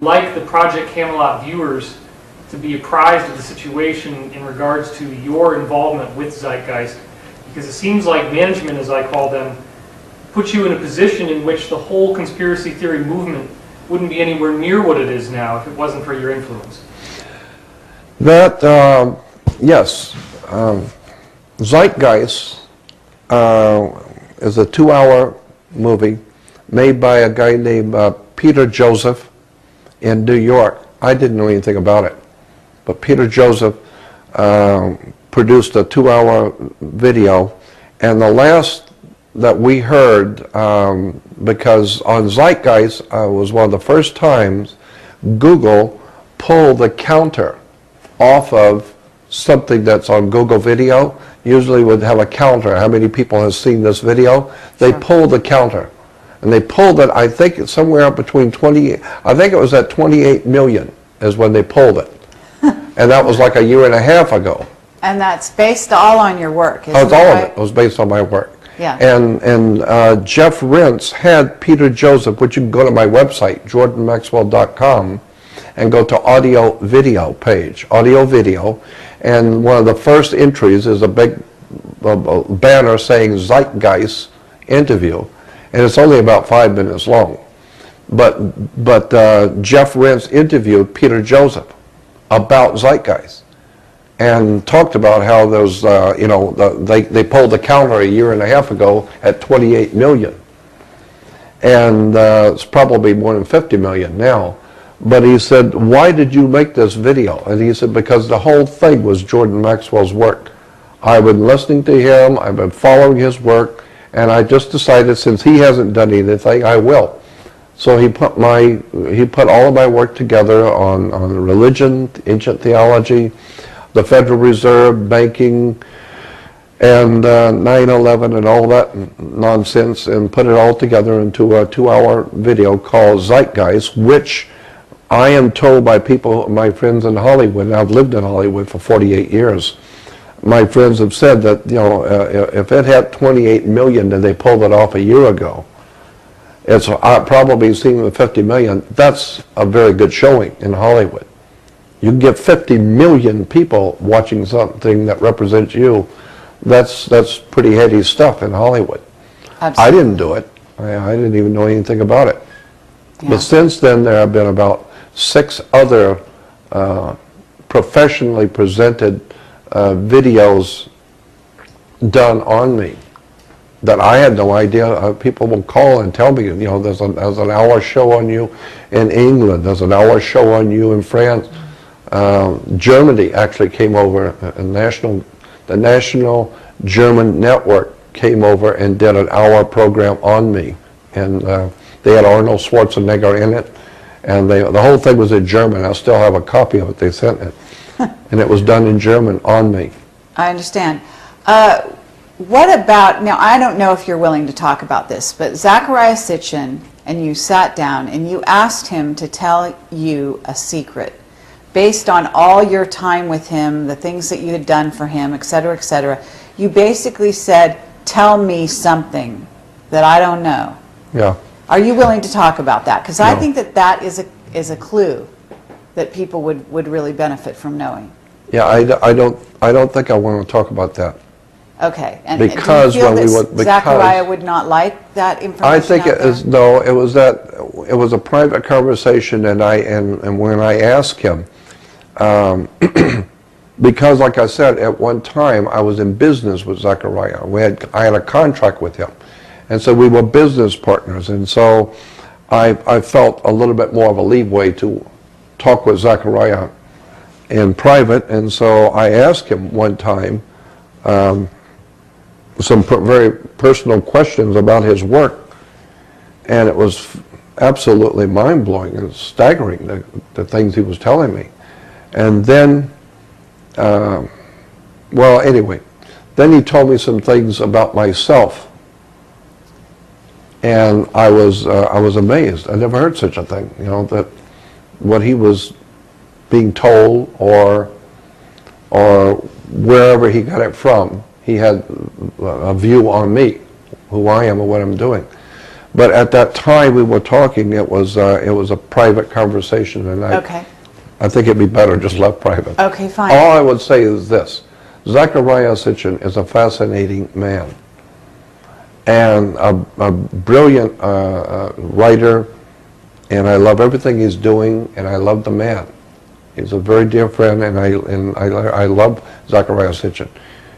like the Project Camelot viewers to be apprised of the situation in regards to your involvement with Zeitgeist, because it seems like management, as I call them, put you in a position in which the whole conspiracy theory movement wouldn't be anywhere near what it is now if it wasn't for your influence. That, yes. Zeitgeist is a 2-hour movie made by a guy named Peter Joseph in New York. I didn't know anything about it, but Peter Joseph produced a 2-hour video, and the last that we heard, because on Zeitgeist was one of the first times Google pulled the counter off of something that's on Google Video. Usually would have a counter, how many people have seen this video. They pulled the counter, and they pulled it, I think it's somewhere up between 20, I think it was at 28 million is when they pulled it. And that was like a year and a half ago. And that's based all on your work, isn't Oh, it's all right? of it. It was based on my work. Yeah. And Jeff Rentz had Peter Joseph, which you can go to my website, jordanmaxwell.com, and go to audio video page, audio video, and one of the first entries is a big banner saying Zeitgeist interview, and it's only about 5 minutes long. But Jeff Rentz interviewed Peter Joseph about Zeitgeist and talked about how those, they pulled the counter a year and a half ago at 28 million. And it's probably more than 50 million now. But he said, why did you make this video? And he said, because the whole thing was Jordan Maxwell's work. I've been listening to him, I've been following his work, and I just decided since he hasn't done anything, I will. So he put all of my work together on religion, ancient theology, the Federal Reserve, banking, and 9/11 and all that nonsense, and put it all together into a 2-hour video called Zeitgeist, which I am told by people, my friends in Hollywood, and I've lived in Hollywood for 48 years, my friends have said that, if it had 28 million and they pulled it off a year ago, it's probably seen with 50 million. That's a very good showing in Hollywood. You can get 50 million people watching something that represents you. That's pretty heady stuff in Hollywood. Absolutely. I didn't do it. I didn't even know anything about it. Yeah. But since then, there have been about 6 other professionally presented videos done on me that I had no idea. People will call and tell me, there's an hour show on you in England, there's an hour show on you in France. Germany actually came over, the National German Network came over and did an hour program on me. And they had Arnold Schwarzenegger in it. And the whole thing was in German. I still have a copy of it. They sent it. And it was done in German on me. I understand. What about, now I don't know if you're willing to talk about this, but Zecharia Sitchin and you sat down and you asked him to tell you a secret based on all your time with him, the things that you had done for him, et cetera, you basically said, tell me something that I don't know. Yeah. Are you willing to talk about that? Because No. I think that is a clue that people would really benefit from knowing. Yeah, I don't think I want to talk about that. Okay. And because do you feel when that we Zecharia would not like that information? I think it was a private conversation, and when I asked him, because like I said, at one time I was in business with Zecharia. I had a contract with him, and so we were business partners, and so I felt a little bit more of a leeway to talk with Zecharia in private, and so I asked him one time some very personal questions about his work, and it was absolutely mind-blowing and staggering, the things he was telling me. And then, then he told me some things about myself, and I was amazed. I never heard such a thing, that what he was being told or wherever he got it from, he had a view on me, who I am and what I'm doing. But at that time we were talking, it was a private conversation, and Okay. I think it'd be better just left private. Okay, fine. All I would say is this: Zachariah Sitchin is a fascinating man, and a brilliant writer, and I love everything he's doing, and I love the man. He's a very dear friend, and I love Zachariah Sitchin.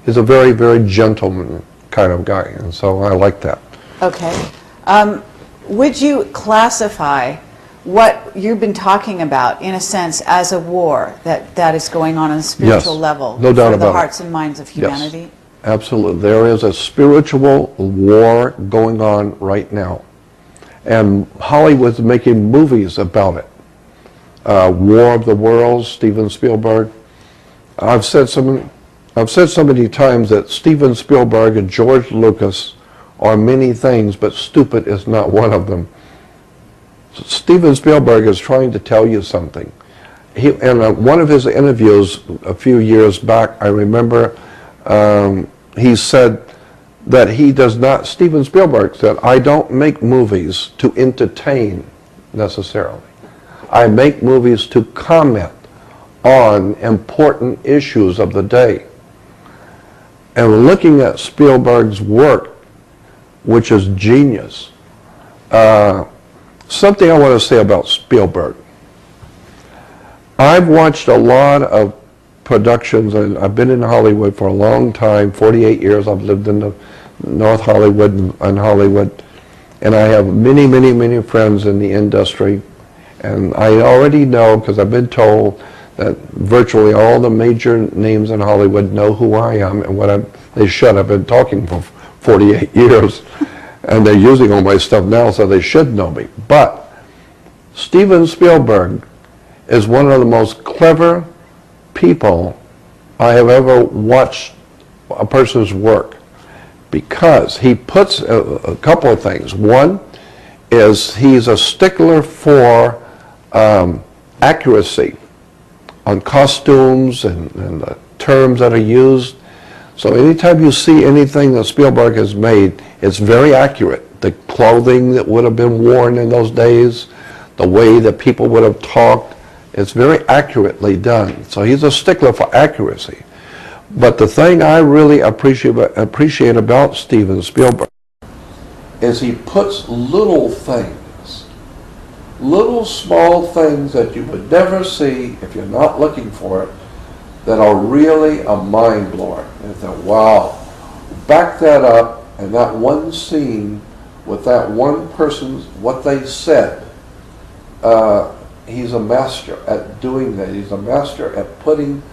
He's a very, very gentleman kind of guy, and so I like that. Okay. Would you classify what you've been talking about, in a sense, as a war that is going on a spiritual Yes, level no doubt for the about it. hearts and minds of humanity? Yes, absolutely. There is a spiritual war going on right now, and Hollywood's making movies about it. War of the Worlds, Steven Spielberg. I've said so many times that Steven Spielberg and George Lucas are many things, but stupid is not one of them. Steven Spielberg is trying to tell you something. In one of his interviews a few years back, I remember he said that he does not, Steven Spielberg said, I don't make movies to entertain necessarily. I make movies to comment on important issues of the day. And looking at Spielberg's work, which is genius, something I want to say about Spielberg. I've watched a lot of productions, and I've been in Hollywood for a long time, 48 years. I've lived in the North Hollywood and Hollywood, and I have many, many, many friends in the industry. And I already know, because I've been told, that virtually all the major names in Hollywood know who I am and they should. I've been talking for 48 years, and they're using all my stuff now, so they should know me. But Steven Spielberg is one of the most clever people I have ever watched a person's work, because he puts a couple of things. One is he's a stickler for accuracy on costumes and the terms that are used. So anytime you see anything that Spielberg has made, it's very accurate. The clothing that would have been worn in those days, the way that people would have talked, it's very accurately done. So he's a stickler for accuracy. But the thing I really appreciate about Steven Spielberg is he puts little things, little small things that you would never see if you're not looking for it, that are really a mind blower. And you think, wow, back that up, and that one scene with that one person, what they said, he's a master at doing that. He's a master at putting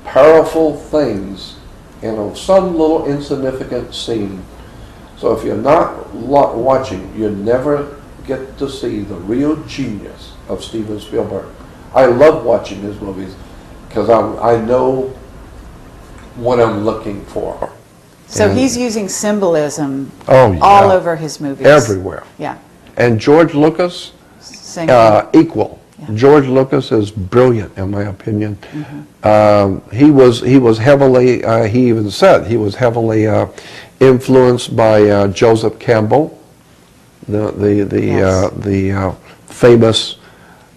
powerful things in some little insignificant scene. So if you're not watching, you never get to see the real genius of Steven Spielberg. I love watching his movies because I know what I'm looking for. So he's using symbolism all over his movies. Everywhere. Yeah. And George Lucas, equal. Yeah. George Lucas is brilliant, in my opinion. Mm-hmm. He was heavily, he even said, he was heavily influenced by Joseph Campbell, the famous,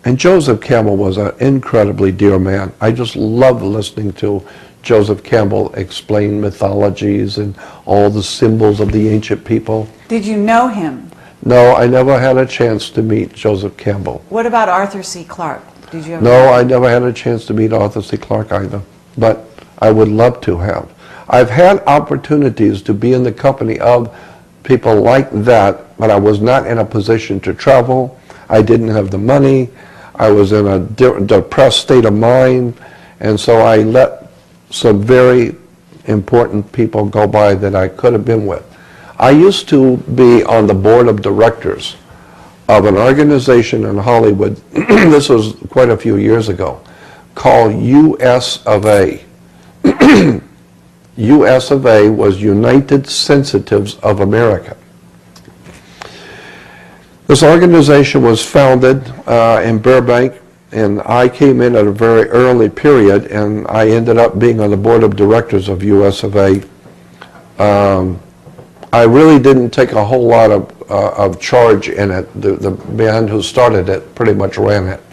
and Joseph Campbell was an incredibly dear man. I just love listening to Joseph Campbell explain mythologies and all the symbols of the ancient people. Did you know him? No, I never had a chance to meet Joseph Campbell. What about Arthur C. Clarke? Did you ever? No, I never had a chance to meet Arthur C. Clarke either, but I would love to have. I've had opportunities to be in the company of people like that, but I was not in a position to travel. I didn't have the money. I was in a depressed state of mind, and so I let some very important people go by that I could have been with. I used to be on the board of directors of an organization in Hollywood, this was quite a few years ago, called US of A. US of A was United Sensitives of America. This organization was founded in Burbank, and I came in at a very early period, and I ended up being on the board of directors of US of A. I really didn't take a whole lot of of charge in it. The man who started it pretty much ran it.